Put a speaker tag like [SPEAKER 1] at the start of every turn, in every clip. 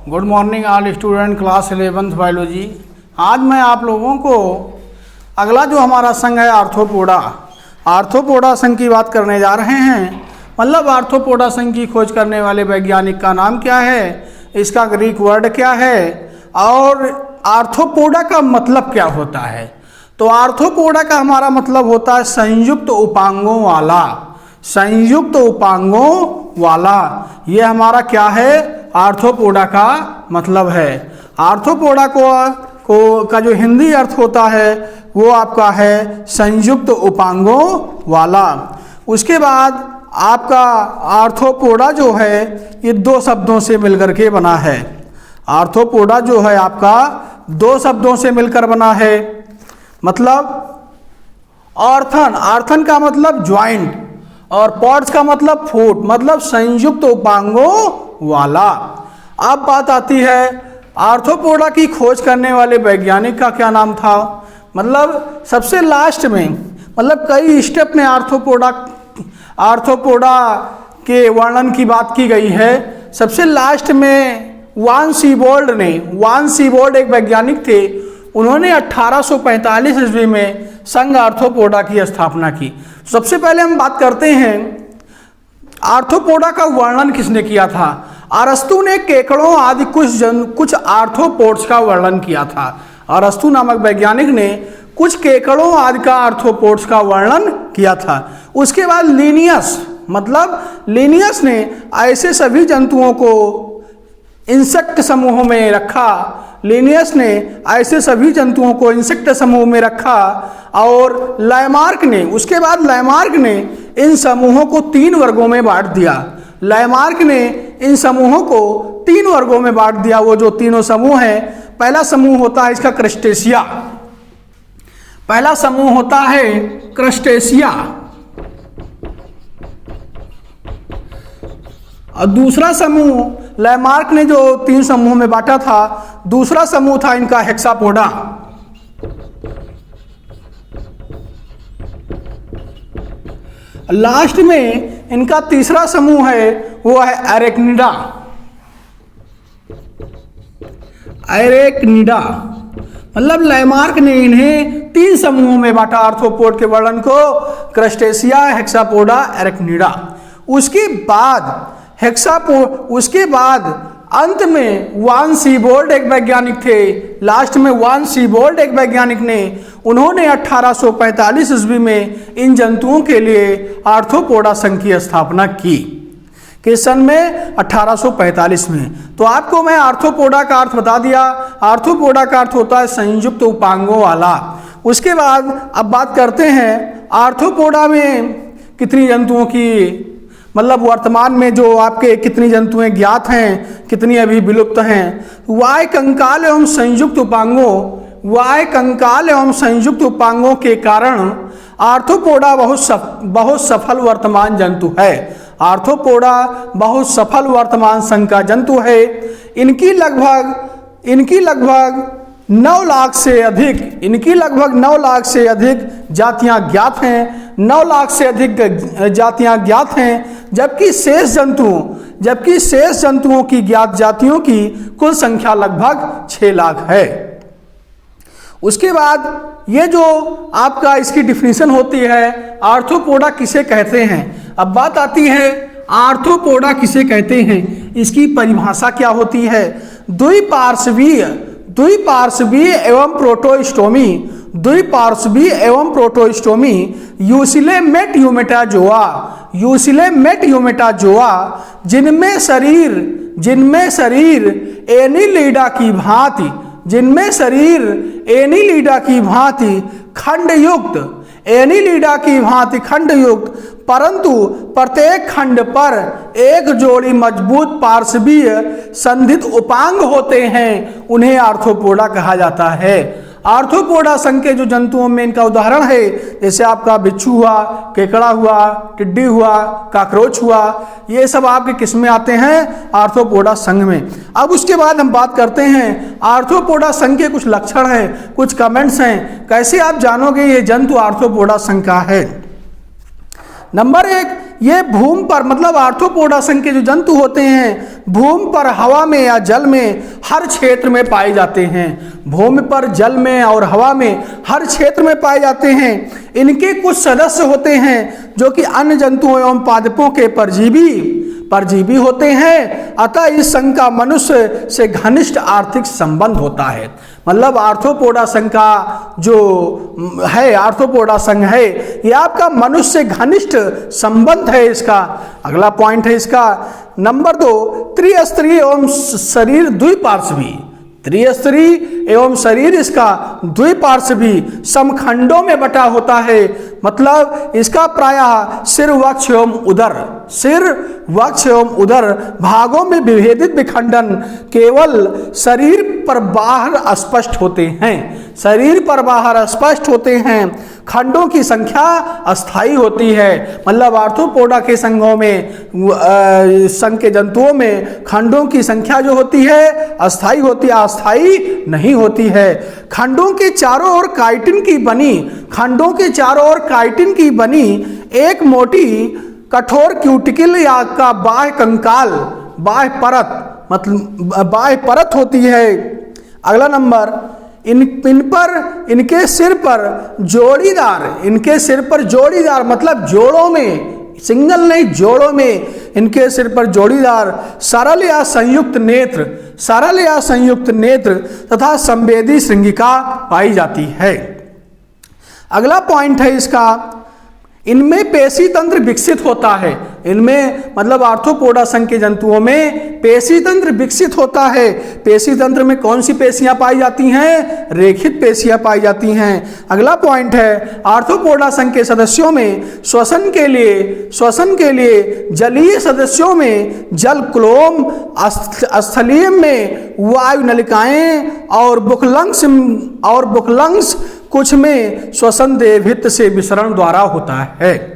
[SPEAKER 1] Good morning all student class 11th biology. आज मैं आप लोगों को अगला जो हमारा संघ है आर्थ्रोपोडा संघ की बात करने जा रहे हैं। मतलब आर्थ्रोपोडा संघ की खोज करने वाले वैज्ञानिक का नाम क्या है, इसका ग्रीक वर्ड क्या है और आर्थ्रोपोडा का मतलब क्या होता है। तो आर्थ्रोपोडा का हमारा मतलब होता है संयुक्त उपांगों वाला। संयुक्त उपांगों वाला ये हमारा क्या है, आर्थ्रोपोडा का मतलब है। आर्थ्रोपोडा का जो हिंदी अर्थ होता है वो आपका है संयुक्त उपांगों वाला। उसके बाद आपका आर्थ्रोपोडा जो है ये दो शब्दों से मिलकर के बना है। आर्थ्रोपोडा जो है आपका दो शब्दों से मिलकर बना है। मतलब आर्थन का मतलब ज्वाइंट और पॉड्स का मतलब फूट, मतलब संयुक्त उपांगों वाला। अब बात आती है आर्थ्रोपोडा की खोज करने वाले वैज्ञानिक का क्या नाम था। मतलब सबसे लास्ट में, मतलब कई स्टेप में आर्थ्रोपोडा के वर्णन की बात की गई है। सबसे लास्ट में वान सीबोल्ड एक वैज्ञानिक थे, उन्होंने 1845 ईस्वी में संघ आर्थ्रोपोडा की स्थापना की। सबसे पहले हम बात करते हैं आर्थ्रोपोडा का वर्णन किसने किया था। अरस्तु ने केकड़ों आदि कुछ आर्थ्रोपोड्स का वर्णन किया था। अरस्तु नामक वैज्ञानिक ने कुछ केकड़ों आदि का आर्थ्रोपोड्स का वर्णन किया था। उसके बाद लीनियस ने ऐसे सभी जंतुओं को इंसेक्ट समूह में रखा। ऐसे सभी जंतुओं को इंसेक्ट समूह में रखा और लैमार्क ने इन समूहों को 3 वर्गों में बांट दिया। लैमार्क ने इन समूहों को 3 वर्गों में बांट दिया। वो जो तीनों समूह हैं, पहला समूह होता है इसका क्रस्टेशिया। पहला समूह होता है क्रस्टेशिया और दूसरा समूह लैमार्क ने जो 3 समूह में बांटा था, दूसरा समूह था इनका हेक्सापोडा। लास्ट में इनका तीसरा समूह है वो है एरेक्निडा। मतलब लैमार्क ने इन्हें 3 समूहों में बांटा आर्थ्रोपोड के वर्णन को, क्रस्टेशिया, हेक्सापोडा, एरेक्निडा। उसके बाद अंत में वान सीबोल्ड एक वैज्ञानिक थे। लास्ट में वान सीबोल्ड एक वैज्ञानिक ने, उन्होंने 1845 ईस्वी में इन जंतुओं के लिए आर्थ्रोपोडा संघ की स्थापना की। किस सन में? 1845 में। तो आपको मैं आर्थ्रोपोडा का अर्थ बता दिया। आर्थ्रोपोडा का अर्थ होता है संयुक्त उपांगों वाला। उसके बाद अब बात करते हैं आर्थ्रोपोडा में कितनी जंतुओं की, मतलब वर्तमान में जो आपके कितनी जंतुएं ज्ञात हैं, कितनी अभी विलुप्त हैं। वाय कंकाल एवं संयुक्त उपांगों के कारण आर्थ्रोपोडा बहुत सफल वर्तमान जंतु है। आर्थ्रोपोडा बहुत सफल वर्तमान संघ का जंतु है। इनकी लगभग 9 लाख से अधिक जातियां ज्ञात हैं। 9 लाख से अधिक जातियां ज्ञात हैं, जबकि शेष जंतुओं की ज्ञात जातियों की कुल संख्या लगभग 6 लाख है। उसके बाद ये जो आपका इसकी डिफिनीशन होती है, आर्थ्रोपोडा किसे कहते हैं। अब बात आती है आर्थ्रोपोडा किसे कहते हैं, इसकी परिभाषा क्या होती है। द्विपार्श्वीय एवं प्रोटोस्टोमी यूसिलेमेट यूमेटाजोआ जिनमें शरीर एनीलिडा की भांति खंडयुक्त परंतु प्रत्येक खंड पर एक जोड़ी मजबूत पार्श्वीय संधित उपांग होते हैं, उन्हें आर्थ्रोपोडा कहा जाता है। आर्थ्रोपोडा संघ के जो जंतुओं में इनका उदाहरण है, जैसे आपका बिच्छू हुआ, केकड़ा हुआ, टिड्डी हुआ, काकरोच हुआ, ये सब आपके किस में आते हैं, आर्थ्रोपोडा संघ में। अब उसके बाद हम बात करते हैं आर्थ्रोपोडा संघ के कुछ लक्षण हैं, कुछ कमेंट्स हैं, कैसे आप जानोगे ये जंतु आर्थ्रोपोडा संघ का है। नंबर 1, ये भूमि पर मतलब आर्थ्रोपोडा संघ के जो जंतु होते हैं भूमि पर, हवा में या जल में हर क्षेत्र में पाए जाते हैं। भूमि पर, जल में और हवा में हर क्षेत्र में पाए जाते हैं। इनके कुछ सदस्य होते हैं जो कि अन्य जंतुओं एवं पादपों के परजीवी होते हैं। अतः इस संघ का मनुष्य से घनिष्ठ आर्थिक संबंध होता है। मतलब आर्थ्रोपोडा संघ का जो है, आर्थ्रोपोडा संघ है, ये आपका मनुष्य से घनिष्ठ संबंध है इसका। अगला पॉइंट है इसका नंबर 2, त्रिस्तरीय एवं शरीर द्विपार्श्वी। त्रिस्तरीय एवं शरीर इसका द्विपार्श्वी समखंडों में बटा होता है। मतलब इसका प्रायः सिर, वक्ष एवं उदर भागों में विभेदित विखंडन केवल शरीर पर बाहर स्पष्ट होते हैं। शरीर पर बाहर स्पष्ट होते हैं। खंडों की संख्या अस्थाई होती है। मतलब आर्थ्रोपोडा के संघों में, संघ के जंतुओं में खंडों की संख्या जो होती है अस्थाई होती है, अस्थाई नहीं होती है। खंडों के चारों ओर काइटिन की बनी एक मोटी कठोर क्यूटिकल या का बाह्य कंकाल, बाह्य परत होती है। अगला नंबर, इनके सिर पर जोड़ीदार मतलब जोड़ों में, सिंगल नहीं जोड़ों में इनके सिर पर जोड़ीदार सरल या संयुक्त नेत्र तथा संवेदी श्रृंगिका पाई जाती है। अगला पॉइंट है इसका, इनमें पेशी तंत्र विकसित होता है। इनमें मतलब आर्थ्रोपोडा संघ के जंतुओं में पेशी तंत्र विकसित होता है। पेशी तंत्र में कौन सी पेशियां पाई जाती हैं? रेखित पेशियां पाई जाती हैं। अगला पॉइंट है, आर्थ्रोपोडा संघ के सदस्यों में श्वसन के लिए जलीय सदस्यों में जल क्लोम, स्थलीय में वायु नलिकाएं और बुकलंग्स कुछ में श्वसन देवहित से विसरण द्वारा होता है।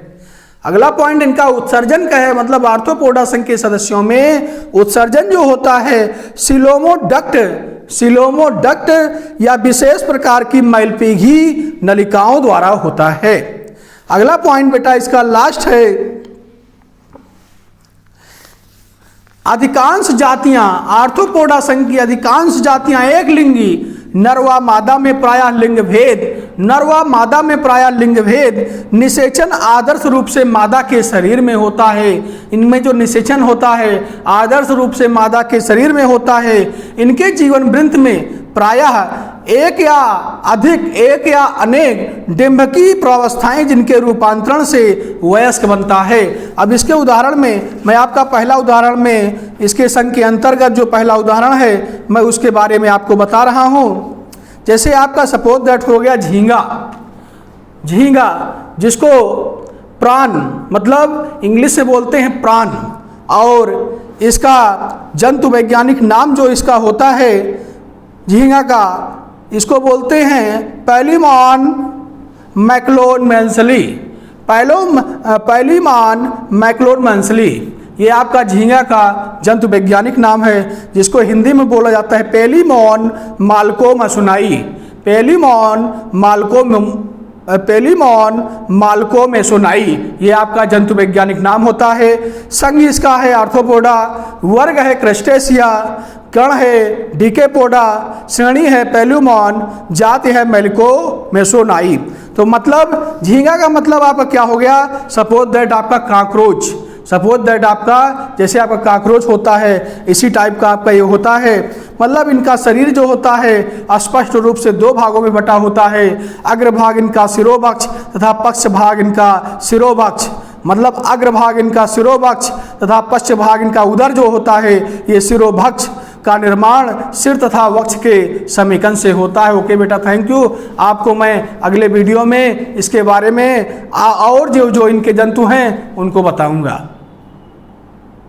[SPEAKER 1] अगला पॉइंट इनका उत्सर्जन का है। मतलब आर्थ्रोपोडा संघ के सदस्यों में उत्सर्जन जो होता है सिलोमोडक्ट या विशेष प्रकार की मैलपीघी नलिकाओं द्वारा होता है। अगला पॉइंट बेटा इसका लास्ट है, अधिकांश जातियां, आर्थ्रोपोडा संघ की अधिकांश जातियां एक लिंगी, नर व मादा में प्रायः लिंग भेद निषेचन आदर्श रूप से मादा के शरीर में होता है। इनमें जो निषेचन होता है आदर्श रूप से मादा के शरीर में होता है। इनके जीवन वृत्त में प्रायः एक या अनेक डिंभकी प्रावस्थाएं जिनके रूपांतरण से वयस्क बनता है। अब इसके उदाहरण में मैं आपका पहला उदाहरण में इसके संघ के अंतर्गत जो पहला उदाहरण है मैं उसके बारे में आपको बता रहा हूँ। जैसे आपका सपोज दैट हो गया झींगा जिसको प्राण मतलब इंग्लिश से बोलते हैं प्राण, और इसका जंतु वैज्ञानिक नाम जो इसका होता है झींगा का, इसको बोलते हैं पैलीमॉन मैक्लोडमैंसली। ये आपका झींगा का जंतु वैज्ञानिक नाम है जिसको हिंदी में बोला जाता है पैलीमॉन माल्कोमेसोनाई। ये आपका जंतु वैज्ञानिक नाम होता है। संघ इसका है आर्थ्रोपोडा, वर्ग है क्रस्टेशिया, कण है डिकेपोडा, श्रेणी है पैल्यूमॉन, जाति है मैल्कोमेसोनाई। तो मतलब झींगा का मतलब आपका क्या हो गया? सपोज दैट आपका जैसे आपका काकरोच होता है इसी टाइप का आपका ये होता है। मतलब इनका शरीर जो होता है स्पष्ट रूप से दो भागों में बटा होता है। अग्रभाग इनका शिरोभक्ष तथा पक्ष भाग इनका शिरोभक्ष, मतलब अग्रभाग इनका शिरोभक्ष तथा पश्च भाग इनका उदर जो होता है। ये शिरोभक्ष का निर्माण सिर तथा वक्ष के समीकन से होता है। ओके बेटा, थैंक यू। आपको मैं अगले वीडियो में इसके बारे में और जो इनके जंतु हैं उनको बताऊंगा।